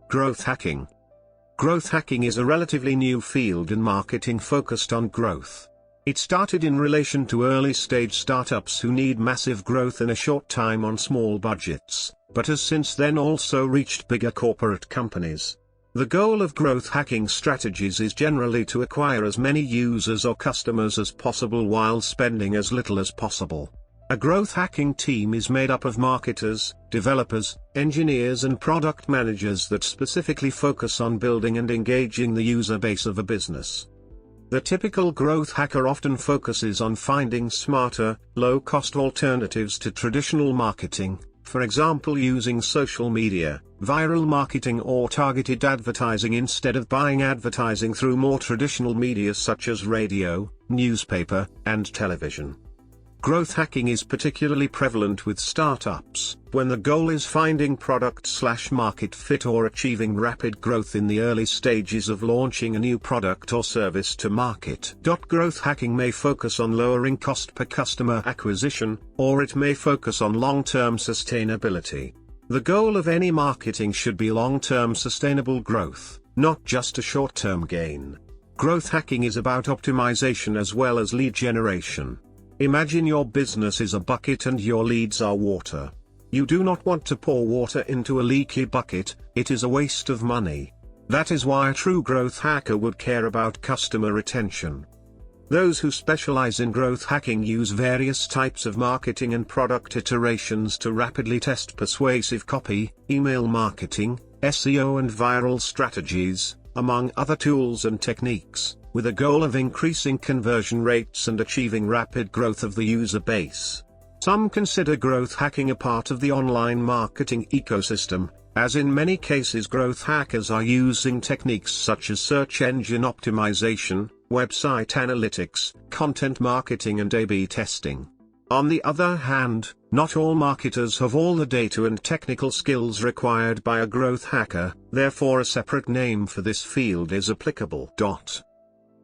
Growth hacking. Growth hacking is a relatively new field in marketing focused on growth. It started in relation to early-stage startups who need massive growth in a short time on small budgets, but has since then also reached bigger corporate companies. The goal of growth hacking strategies is generally to acquire as many users or customers as possible while spending as little as possible. A growth hacking team is made up of marketers, developers, engineers and product managers that specifically focus on building and engaging the user base of a business. The typical growth hacker often focuses on finding smarter, low-cost alternatives to traditional marketing, for example using social media, viral marketing or targeted advertising instead of buying advertising through more traditional media such as radio, newspaper, and television. Growth hacking is particularly prevalent with startups, when the goal is finding product/market fit or achieving rapid growth in the early stages of launching a new product or service to market. Growth hacking may focus on lowering cost per customer acquisition, or it may focus on long-term sustainability. The goal of any marketing should be long-term sustainable growth, not just a short-term gain. Growth hacking is about optimization as well as lead generation. Imagine your business is a bucket and your leads are water. You do not want to pour water into a leaky bucket, it is a waste of money. That is why a true growth hacker would care about customer retention. Those who specialize in growth hacking use various types of marketing and product iterations to rapidly test persuasive copy, email marketing, SEO and viral strategies, among other tools and techniques, with a goal of increasing conversion rates and achieving rapid growth of the user base. Some consider growth hacking a part of the online marketing ecosystem, as in many cases growth hackers are using techniques such as search engine optimization, website analytics, content marketing and A/B testing. On the other hand, not all marketers have all the data and technical skills required by a growth hacker, therefore a separate name for this field is applicable.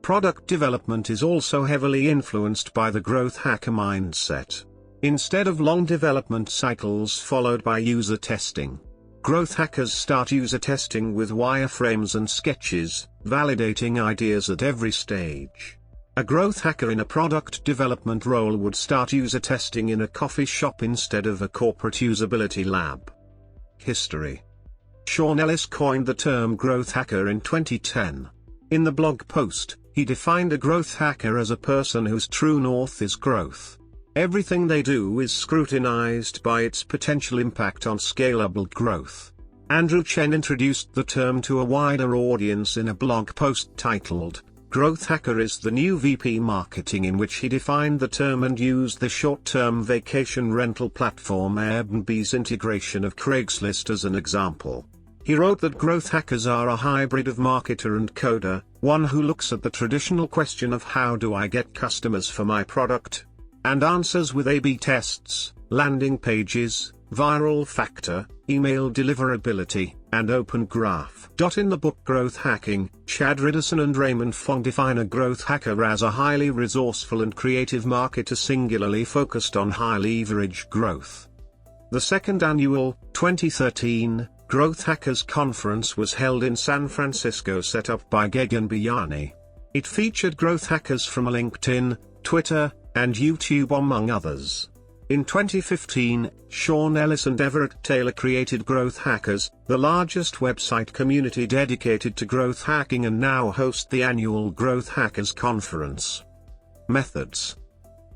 Product development is also heavily influenced by the growth hacker mindset. Instead of long development cycles followed by user testing, growth hackers start user testing with wireframes and sketches, validating ideas at every stage. A growth hacker in a product development role would start user testing in a coffee shop instead of a corporate usability lab. History. Sean Ellis coined the term growth hacker in 2010. In the blog post, he defined a growth hacker as a person whose true north is growth. Everything they do is scrutinized by its potential impact on scalable growth. Andrew Chen introduced the term to a wider audience in a blog post titled, Growth Hacker is the New VP Marketing, in which he defined the term and used the short-term vacation rental platform Airbnb's integration of Craigslist as an example. He wrote that growth hackers are a hybrid of marketer and coder, one who looks at the traditional question of how do I get customers for my product, and answers with A/B tests, landing pages, viral factor, email deliverability, and open graph. In the book Growth Hacking, Chad Riderson and Raymond Fong define a growth hacker as a highly resourceful and creative marketer singularly focused on high-leverage growth. The second annual, 2013, Growth Hackers Conference was held in San Francisco, set up by Gegan Biyani. It featured growth hackers from LinkedIn, Twitter, and YouTube among others. In 2015, Sean Ellis and Everett Taylor created Growth Hackers, the largest website community dedicated to growth hacking, and now host the annual Growth Hackers Conference. Methods.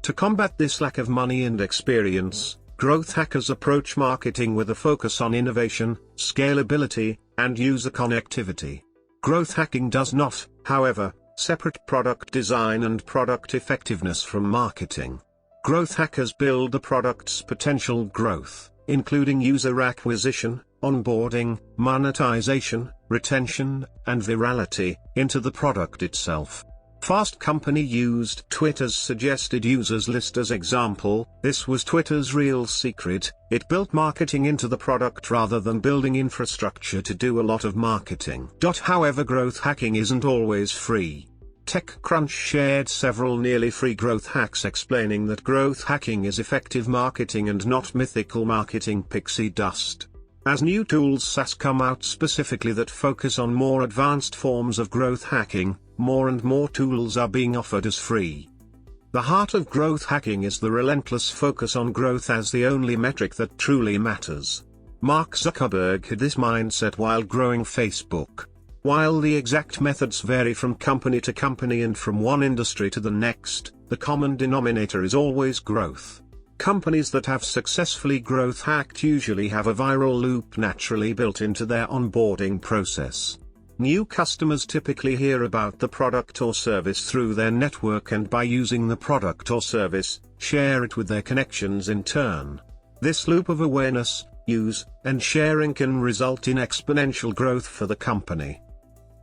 To combat this lack of money and experience, growth hackers approach marketing with a focus on innovation, scalability, and user connectivity. Growth hacking does not, however, separate product design and product effectiveness from marketing. Growth hackers build the product's potential growth, including user acquisition, onboarding, monetization, retention, and virality, into the product itself. Fast Company used Twitter's suggested users list as example. This was Twitter's real secret. It built marketing into the product rather than building infrastructure to do a lot of marketing. However, growth hacking isn't always free. TechCrunch shared several nearly free growth hacks explaining that growth hacking is effective marketing and not mythical marketing pixie dust. As new tools has come out specifically that focus on more advanced forms of growth hacking, more and more tools are being offered as free. The heart of growth hacking is the relentless focus on growth as the only metric that truly matters. Mark Zuckerberg had this mindset while growing Facebook. While the exact methods vary from company to company and from one industry to the next, the common denominator is always growth. Companies that have successfully growth hacked usually have a viral loop naturally built into their onboarding process. New customers typically hear about the product or service through their network and by using the product or service, share it with their connections in turn. This loop of awareness, use, and sharing can result in exponential growth for the company.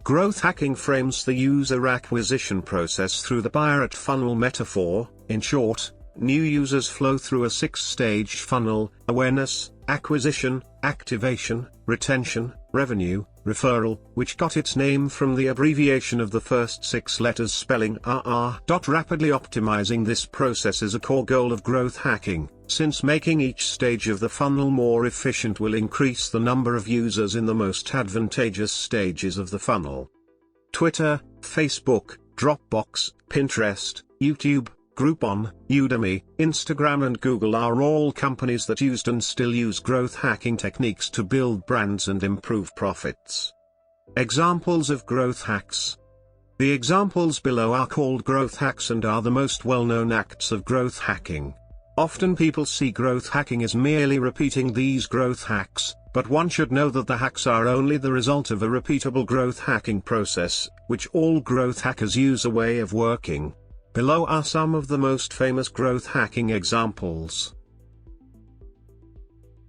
Growth hacking frames the user acquisition process through the buyer funnel metaphor. In short, new users flow through a 6-stage funnel: awareness, acquisition, activation, retention, revenue, referral, which got its name from the abbreviation of the first 6 letters spelling RR. Rapidly optimizing this process is a core goal of growth hacking, since making each stage of the funnel more efficient will increase the number of users in the most advantageous stages of the funnel. Twitter, Facebook, Dropbox, Pinterest, YouTube, Groupon, Udemy, Instagram and Google are all companies that used and still use growth hacking techniques to build brands and improve profits. Examples of growth hacks. The examples below are called growth hacks and are the most well-known acts of growth hacking. Often people see growth hacking as merely repeating these growth hacks, but one should know that the hacks are only the result of a repeatable growth hacking process, which all growth hackers use a way of working. Below are some of the most famous growth hacking examples.